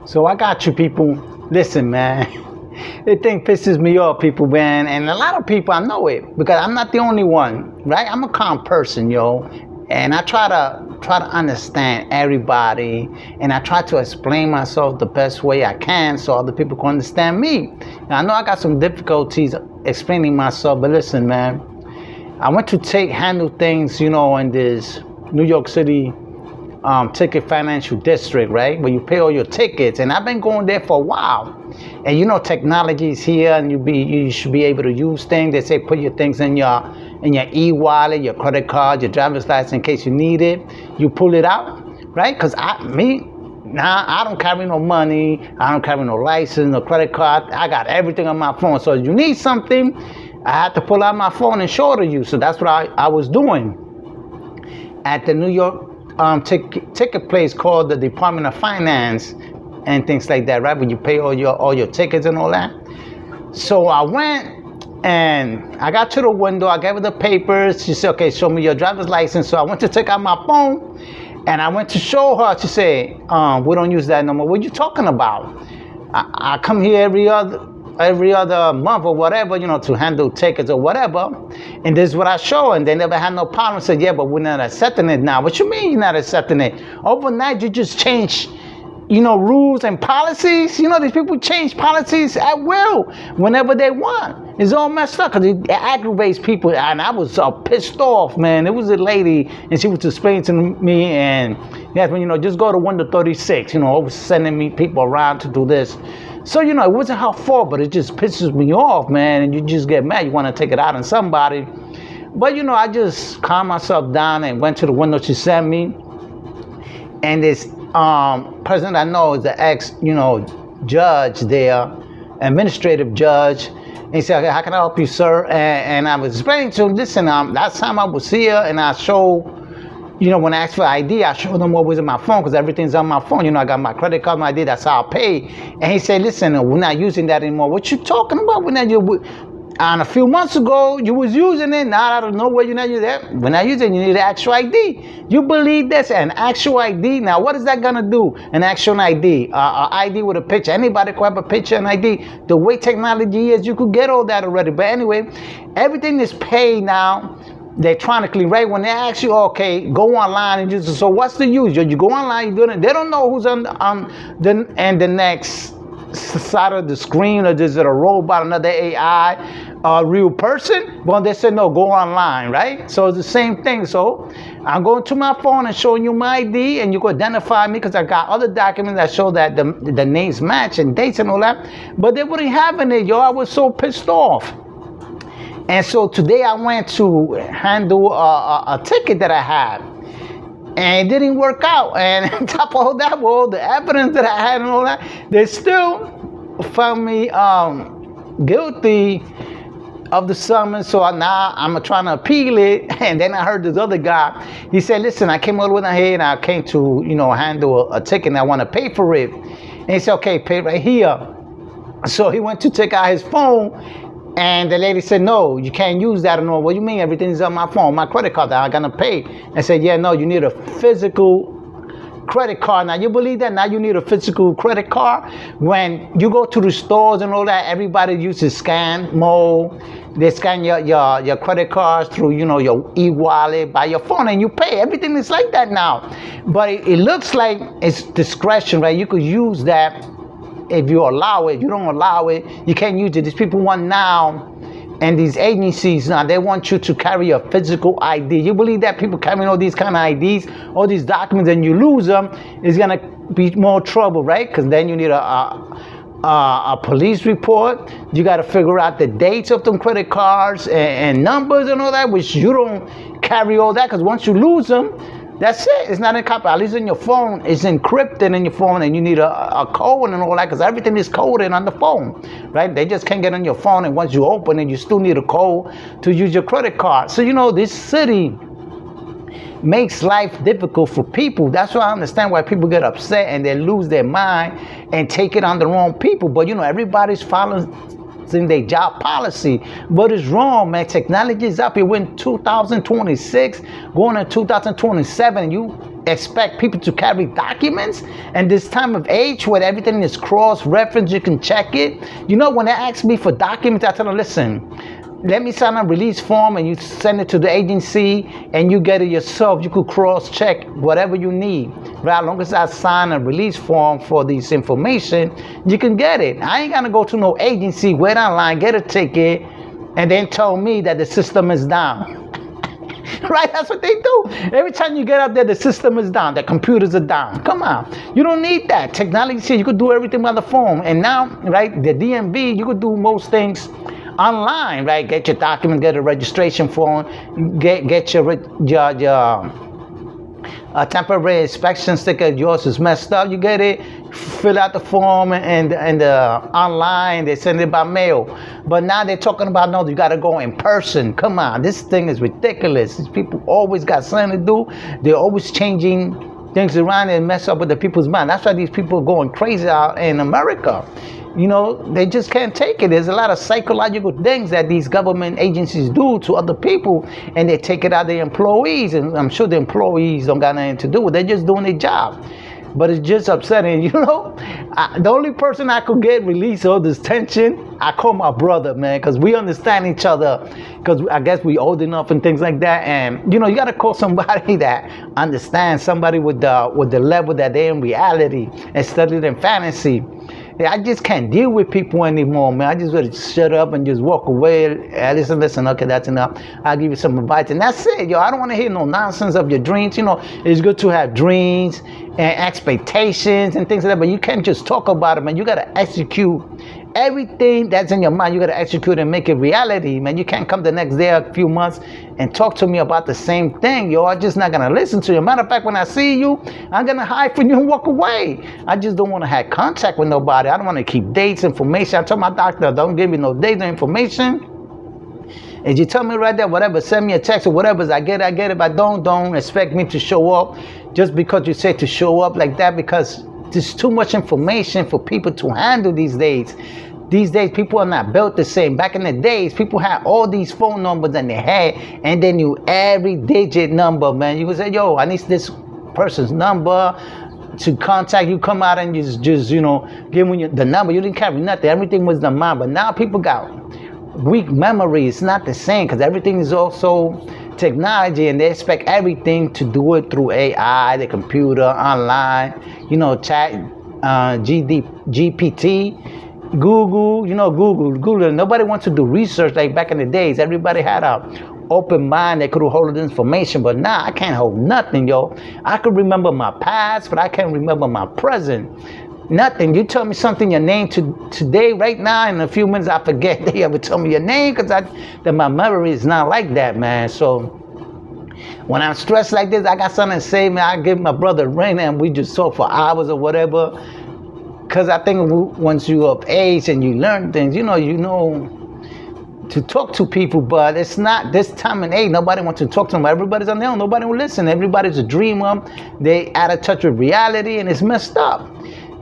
So I got you people. Listen, man. It thing pisses me off, people, man. And a lot of people, I know it because I'm not the only one, right? I'm a calm person, yo. And I try to understand everybody, and I try to explain myself the best way I can so other people can understand me. Now, I know I got some difficulties explaining myself, but listen, man. I went to handle things, in this New York City ticket financial district, right? Where you pay all your tickets, and I've been going there for a while. And technology is here, and you should be able to use things. They say put your things in your e-wallet, your credit card, your driver's license in case you need it. You pull it out, right? Because I don't carry no money, I don't carry no license, no credit card. I got everything on my phone. So if you need something, I have to pull out my phone and show it to you. So that's what I was doing at the New York ticket place called the Department of Finance and things like that, right? When you pay all your tickets and all that. So I went and I got to the window. I gave her the papers. She said, "Okay, show me your driver's license." So I went to take out my phone and I went to show her. She said, "We don't use that no more." "What are you talking about? I come here every other month or whatever, to handle tickets or whatever. And this is what I show." And they never had no problem. I said, "Yeah, but we're not accepting it now." "What you mean you're not accepting it? Overnight, you just change, rules and policies." These people change policies at will whenever they want. It's all messed up because it aggravates people. And I was pissed off, man. It was a lady, and she was explaining to me, and yes, just go to window 36, always sending me people around to do this. So, it wasn't her fault, but it just pisses me off, man. And you just get mad. You want to take it out on somebody. But, I just calmed myself down and went to the window she sent me. And this person I know is the ex, judge there, administrative judge. And he said, "Okay, how can I help you, sir?" And I was explaining to him, "Listen, last time I was here and I showed, when I asked for ID, I showed them what was in my phone because everything's on my phone. I got my credit card, my ID, that's how I pay." And he said, "Listen, we're not using that anymore." "What you talking about? And a few months ago, you was using it. Now I don't know where you're not using that. We're not using it. You need an actual ID." You believe this? An actual ID? Now, what is that going to do? An actual ID? An ID with a picture. Anybody could have a picture and ID. The way technology is, you could get all that already. But anyway, everything is paid now electronically, right? When they ask you, "Okay, go online," and just, so what's the use? You go online, you're doing it. They don't know who's on the next side of the screen, or is it a robot, another AI, a real person? Well, they said, "No, go online," right? So it's the same thing. So I'm going to my phone and showing you my ID, and you can identify me because I got other documents that show that the names match and dates and all that. But they wouldn't have it, yo. I was so pissed off. And so today I went to handle a ticket that I had, and it didn't work out. And on top of all that, with all the evidence that I had and all that, they still found me guilty of the summons. So now I'm trying to appeal it. And then I heard this other guy. He said, "Listen, I came all the way down here and I came to, handle a ticket and I want to pay for it." And he said, "Okay, pay right here." So he went to take out his phone. And the lady said, "No, you can't use that anymore." "What do you mean? Everything's on my phone, my credit card that I'm going to pay." I said, "Yeah, no, you need a physical credit card." Now, you believe that? Now you need a physical credit card. When you go to the stores and all that, everybody uses scan mode. They scan your credit cards through, your e-wallet by your phone, and you pay. Everything is like that now. But it looks like it's discretion, right? You could use that if you allow it. If you don't allow it, you can't use it. These people want now, and these agencies now, they want you to carry a physical ID. You believe that people carrying all these kind of IDs, all these documents, and you lose them, is going to be more trouble, right? Because then you need a police report. You got to figure out the dates of them credit cards and numbers and all that, which you don't carry all that, because once you lose them, that's it. It's not encrypted. At least in your phone, it's encrypted in your phone, and you need a code and all that, because everything is coded on the phone, right? They just can't get on your phone, and once you open it, you still need a code to use your credit card. So, this city makes life difficult for people. That's why I understand why people get upset and they lose their mind and take it on the wrong people. But, everybody's following in their job policy. But it's wrong, man. Technology is up here. We're in 2026, going to 2027. You expect people to carry documents? And this time of age where everything is cross-referenced, you can check it. You know, when they ask me for documents, I tell them, listen, let me sign a release form and you send it to the agency and you get it yourself. You could cross-check whatever you need. Right? As long as I sign a release form for this information, you can get it. I ain't gonna go to no agency, wait online, get a ticket, and then tell me that the system is down. Right? That's what they do. Every time you get out there, the system is down. The computers are down. Come on. You don't need that. Technology says you could do everything by the phone. And now, right, the DMV, you could do most things online, right? Get your document, get a registration form, get your temporary inspection sticker. Yours is messed up. You get it, fill out the form and online. They send it by mail. But now they're talking about, no, you got to go in person. Come on, this thing is ridiculous. These people always got something to do. They're always changing things around and mess up with the people's mind. That's why these people are going crazy out in America. You know, they just can't take it. There's a lot of psychological things that these government agencies do to other people, and they take it out of the employees. And I'm sure the employees don't got nothing to do with it. They're just doing their job. But it's just upsetting, you know. The only person I could get released all this tension, I call my brother, man, because we understand each other. Because I guess we old enough and things like that. And, you know, you got to call somebody that understands, somebody with the level that they're in reality instead of in fantasy. I just can't deal with people anymore, man. I just want to shut up and just walk away. Listen, okay, that's enough. I'll give you some advice. And that's it, yo. I don't want to hear no nonsense of your dreams. You know, it's good to have dreams and expectations and things like that, but you can't just talk about it, man. You got to execute everything that's in your mind. You got to execute and make it reality, man. You can't come the next day, a few months, and talk to me about the same thing, yo. I'm just not going to listen to you. Matter of fact, when I see you, I'm going to hide from you and walk away. I just don't want to have contact with nobody. I don't want to keep dates, information. I told my doctor, don't give me no dates or information. And you tell me right there, whatever, send me a text or whatever, I get it. If I don't expect me to show up just because you say to show up like that, because there's too much information for people to handle these days. These days, people are not built the same. Back in the days, people had all these phone numbers in their head, and they knew every digit number, man. You would say, yo, I need this person's number to contact you. Come out and just you know, give me the number. You didn't carry nothing. Everything was the mind. But now people got weak memory. It's not the same because everything is also technology, and they expect everything to do it through AI, the computer, online, you know, chat, GPT, Google, you know, Google. Nobody wants to do research like back in the days. Everybody had a open mind. They could hold the information, but now I can't hold nothing, yo. I could remember my past, but I can't remember my present. Nothing. You tell me something, your name today, right now, in a few minutes, I forget that you ever tell me your name because that my memory is not like that, man. So when I'm stressed like this, I got something to say, man. I give my brother a ring and we just talk for hours or whatever. Because I think once you're of age and you learn things, you know to talk to people, but it's not this time and age. Nobody wants to talk to them. Everybody's on their own. Nobody will listen. Everybody's a dreamer. They out of touch with reality, and it's messed up.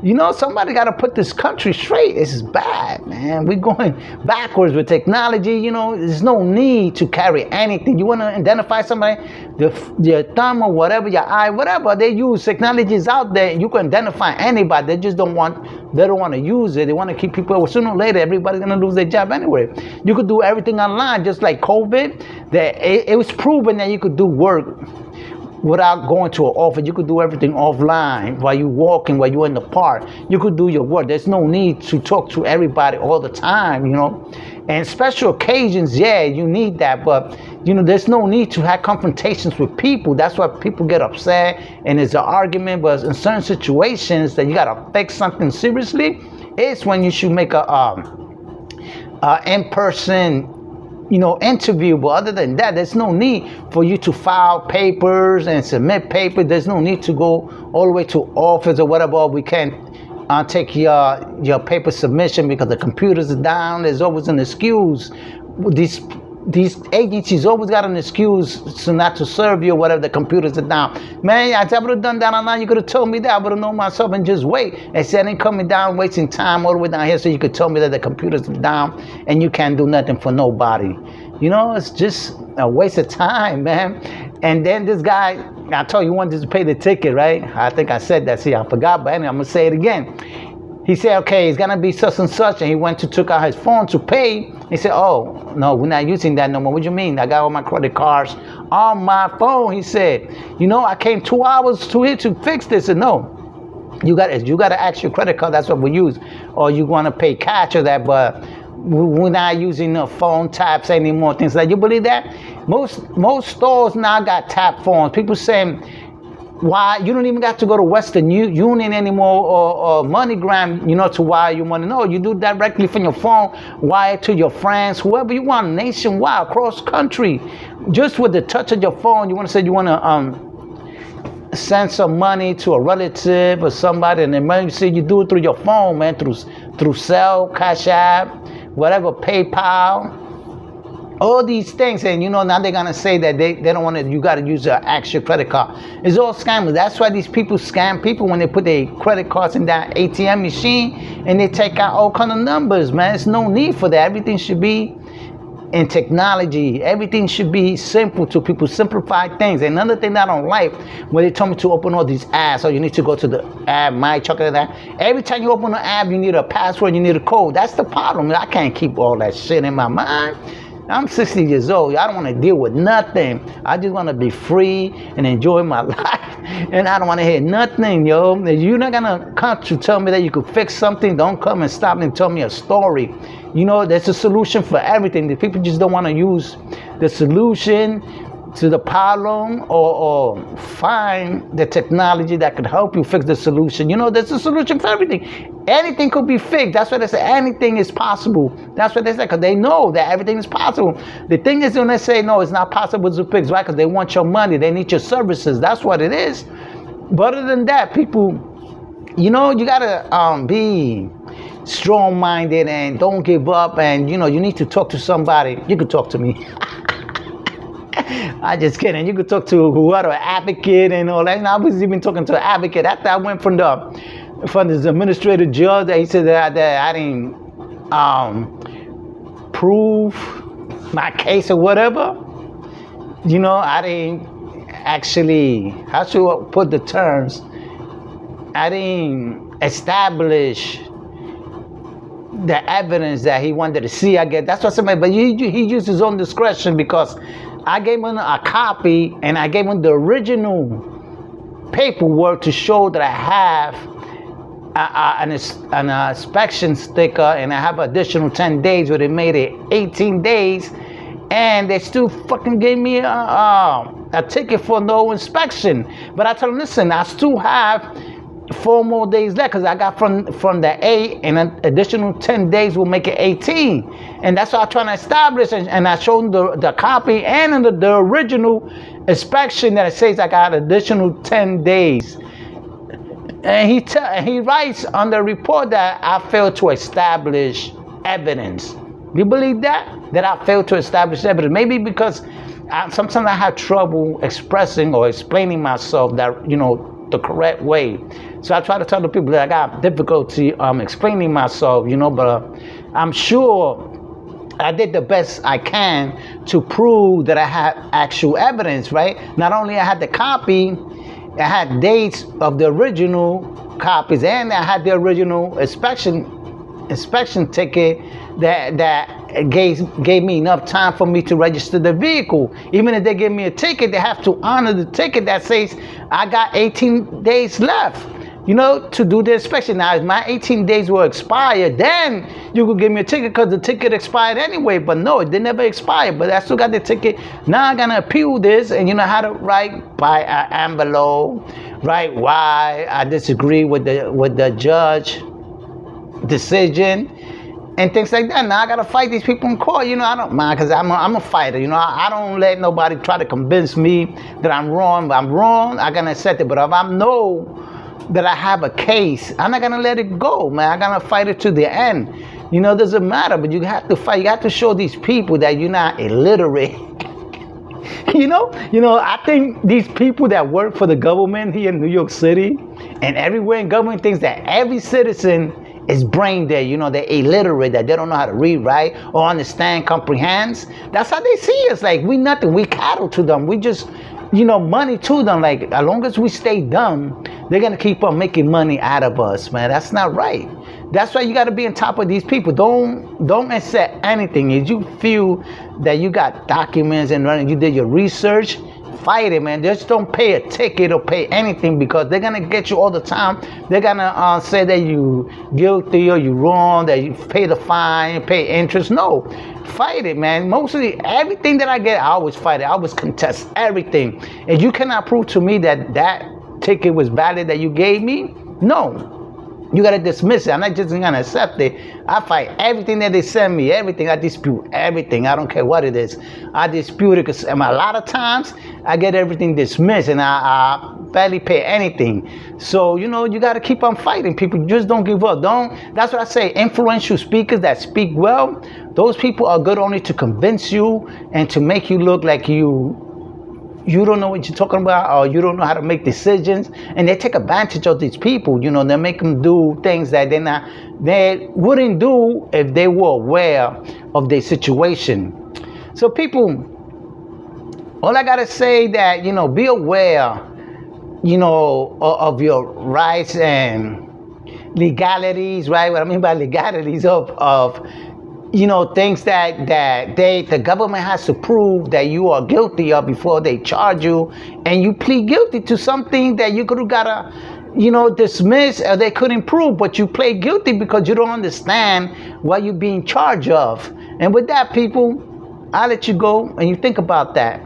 You know, somebody got to put this country straight. This is bad, man. We're going backwards with technology. You know, there's no need to carry anything. You want to identify somebody, your thumb or whatever, your eye, whatever. They use technologies out there. You can identify anybody. They just don't want to use it. They want to keep people. Sooner or later, everybody's going to lose their job anyway. You could do everything online, just like COVID. It was proven that you could do work without going to an office. You could do everything offline while you're walking, while you're in the park. You could do your work. There's no need to talk to everybody all the time, you know. And special occasions, yeah, you need that. But, you know, there's no need to have confrontations with people. That's why people get upset and there's an argument. But in certain situations that you got to fix something seriously, it's when you should make a in-person, you know, interview. But other than that, there's no need for you to file papers and submit papers. There's no need to go all the way to office or whatever. We can't take your paper submission because the computers are down. There's always an excuse. These agencies always got an excuse to not to serve you or whatever. The computers are down. Man, I would have done that online. You could have told me that. I would have known myself and just wait. Instead of coming down, wasting time all the way down here so you could tell me that the computers are down and you can't do nothing for nobody. You know, it's just a waste of time, man. And then this guy, I told you wanted to pay the ticket, right? I think I said that. See, I forgot, but anyway, I'm gonna say it again. He said, okay, it's gonna be such and such, and he went to took out his phone to pay. He said, oh, no, we're not using that no more. What do you mean? I got all my credit cards on my phone. He said, you know, I came 2 hours to here to fix this. And no, you got to ask your credit card. That's what we use. Or you want to pay cash or that, but we're not using the phone taps anymore. Things like that. You believe that? Most stores now got tap phones. People saying, why you don't even got to go to Western Union anymore or MoneyGram, you know, to wire your money. No, you do directly from your phone, wire to your friends, whoever you want, nationwide, across country. Just with the touch of your phone, you want to say you want to send some money to a relative or somebody in emergency. You do it through your phone, man, through Zelle, Cash App, whatever, PayPal. All these things, and you know, now they're gonna say that they don't want to, you gotta use an actual credit card. It's all scammers. That's why these people scam people when they put their credit cards in that ATM machine and they take out all kind of numbers, man. There's no need for that. Everything should be in technology. Everything should be simple to people, simplify things. Another thing that I don't like, when they told me to open all these apps, so you need to go to the app, My Chocolate app. Every time you open an app, you need a password, you need a code. That's the problem. I can't keep all that shit in my mind. I'm 60 years old. I don't want to deal with nothing. I just want to be free and enjoy my life. And I don't want to hear nothing, yo. If you're not going to come to tell me that you could fix something, don't come and stop me and tell me a story. You know, there's a solution for everything. The people just don't want to use the solution to the problem or find the technology that could help you fix the solution. You know, there's a solution for everything. Anything could be fixed. That's why they say anything is possible. That's what they say, because they know that everything is possible. The thing is, when they say no, it's not possible to fix, right? Because they want your money. They need your services. That's what it is. But other than that, people, you know, you got to be strong-minded and don't give up. And, you know, you need to talk to somebody. You can talk to me. I just kidding. You could talk to whoever, advocate and all that. And I was even talking to an advocate after I went from this administrative judge. That he said that I didn't prove my case or whatever. You know, I didn't actually, how should I put the terms? I didn't establish the evidence that he wanted to see. I guess that's what somebody. But he used his own discretion, because I gave him a copy and I gave him the original paperwork to show that I have an inspection sticker, and I have additional 10 days, where they made it 18 days, and they still fucking gave me a ticket for no inspection. But I told them, listen, I still have 4 more days left, because I got from the 8, and an additional 10 days will make it 18. And that's what I'm trying to establish. And I showed them the copy and the original inspection that it says I got additional 10 days. And he writes on the report that I failed to establish evidence. You believe that? That I failed to establish evidence? Maybe because sometimes I have trouble expressing or explaining myself that, you know, the correct way. So I try to tell the people that I got difficulty explaining myself, you know, but I'm sure I did the best I can to prove that I had actual evidence, right? Not only I had the copy, I had dates of the original copies, and I had the original inspection ticket that gave me enough time for me to register the vehicle. Even if they give me a ticket, they have to honor the ticket that says I got 18 days left, you know, to do the inspection. Now, if my 18 days will expire, then you could give me a ticket, because the ticket expired anyway. But no, it never expired. But I still got the ticket. Now I'm gonna appeal this, and you know how to write by an envelope, write why I disagree with the judge decision, and things like that. Now I gotta fight these people in court. You know, I don't mind, because I'm a fighter. You know, I don't let nobody try to convince me that I'm wrong. I'm wrong, I'm gonna accept it. But if I know that I have a case, I'm not gonna let it go, man. I'm gonna fight it to the end. You know, it doesn't matter, but you have to fight. You have to show these people that you're not illiterate. You know, I think these people that work for the government here in New York City and everywhere in government thinks that every citizen is brain dead. You know, they're illiterate, that they don't know how to read, write, or understand, comprehend. That's how they see us. Like, we nothing. We cattle to them. We just money to them. Like, as long as we stay dumb, they're gonna keep on making money out of us, man. That's not right. That's why you got to be on top of these people. Don't accept anything. If you feel that you got documents and you did your research, fight it, man. Just don't pay a ticket or pay anything, because they're gonna get you all the time. They're gonna say that you guilty or you wrong, that you pay the fine, pay interest. No, fight it, man. Mostly everything that I get, I always fight it. I always contest everything. And you cannot prove to me that that ticket was valid that you gave me. No. You gotta dismiss it. I'm not just gonna accept it. I fight everything that they send me, everything. I dispute everything. I don't care what it is. I dispute it, because a lot of times I get everything dismissed and I barely pay anything. So, you gotta keep on fighting. People, just don't give up. That's what I say. Influential speakers that speak well, those people are good only to convince you and to make you look like you don't know what you're talking about, or you don't know how to make decisions, and they take advantage of these people. They make them do things that they wouldn't do if they were aware of their situation. So people, all I gotta say that, be aware, of your rights and legalities, right? What I mean by legalities of things that the government has to prove that you are guilty of before they charge you, and you plead guilty to something that you could have gotta, dismiss, or they couldn't prove, but you plead guilty because you don't understand what you're being charged of. And with that, people, I'll let you go and you think about that.